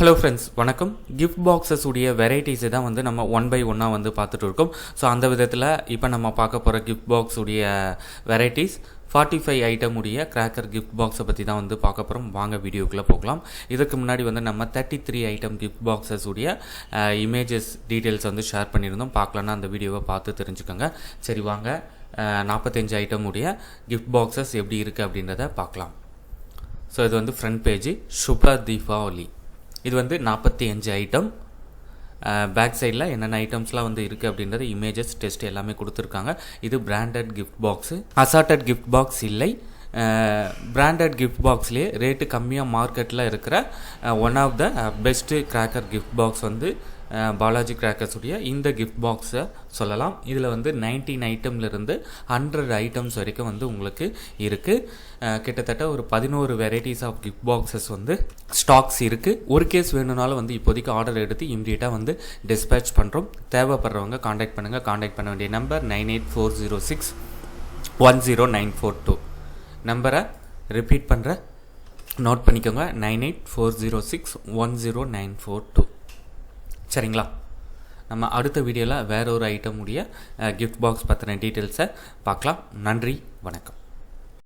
Hello friends, வணக்கம். Gift boxes உடைய வெரைட்டிஸை தான் வந்து நம்ம ஒன் பை ஒன்னாக வந்து பார்த்துட்டு இருக்கோம். ஸோ அந்த விதத்தில் இப்போ நம்ம பார்க்க போகிற கிஃப்ட் பாக்ஸ் உடைய வெரைட்டிஸ் 45 ஐட்டம் உடைய கிராக்கர் கிஃப்ட் பாக்ஸை பற்றி தான் வந்து பார்க்க போகிறோம். வாங்க வீடியோக்குள்ளே போகலாம். இதுக்கு முன்னாடி வந்து நம்ம 33 ஐட்டம் கிஃப்ட் பாக்ஸஸ் உடைய இமேஜஸ் டீட்டெயில்ஸ் வந்து ஷேர் பண்ணியிருந்தோம். பார்க்கலன்னா அந்த வீடியோவை பார்த்து தெரிஞ்சுக்கோங்க. சரி வாங்க, 45 ஐட்டம் உடைய கிஃப்ட் பாக்ஸஸ் எப்படி இருக்குது அப்படின்றத பார்க்கலாம். ஸோ இது வந்து ஃப்ரண்ட் பேஜ், சுப தீபாவளி. இது வந்து 45 ஐட்டம். பேக் சைடில் என்னென்ன ஐட்டம்ஸ்லாம் வந்து இருக்குது அப்படின்றது இமேஜஸ் டெஸ்ட் எல்லாமே கொடுத்துருக்காங்க. இது branded gift box. Assorted gift box இல்லை. பிராண்டட் கிஃப்ட் பாக்ஸ்லேயே ரேட்டு கம்மியாக மார்க்கெட்டில் இருக்கிற one of the best cracker gift box வந்து பாலாஜி கிராக்கர்ஸுடைய இந்த கிஃப்ட் பாக்ஸை சொல்லலாம். இதில் வந்து 19 ஐட்டம்லேருந்து 100 ஐட்டம்ஸ் வரைக்கும் வந்து உங்களுக்கு இருக்குது. கிட்டத்தட்ட ஒரு 11 வெரைட்டிஸ் ஆஃப் கிஃப்ட் பாக்ஸஸ் வந்து ஸ்டாக்ஸ் இருக்குது. ஒரு கேஸ் வேணும்னாலும் வந்து இப்போதைக்கு ஆர்டர் எடுத்து இம்மிடியேட்டாக வந்து டிஸ்பேச் பண்ணுறோம். தேவைப்படுறவங்க காண்டாக்ட் பண்ணுங்கள். காண்டாக்ட் பண்ண வேண்டிய நம்பர் 9840610942. நம்பரை ரிப்பீட் பண்ணுற, நோட் பண்ணிக்கோங்க. 9840610942. சரிங்களா? நம்ம அடுத்த வீடியோவில் வேற ஒரு ஐட்டம் உடைய கிஃப்ட் பாக்ஸ் பற்றின டீட்டெயில்ஸை பார்க்கலாம். நன்றி, வணக்கம்.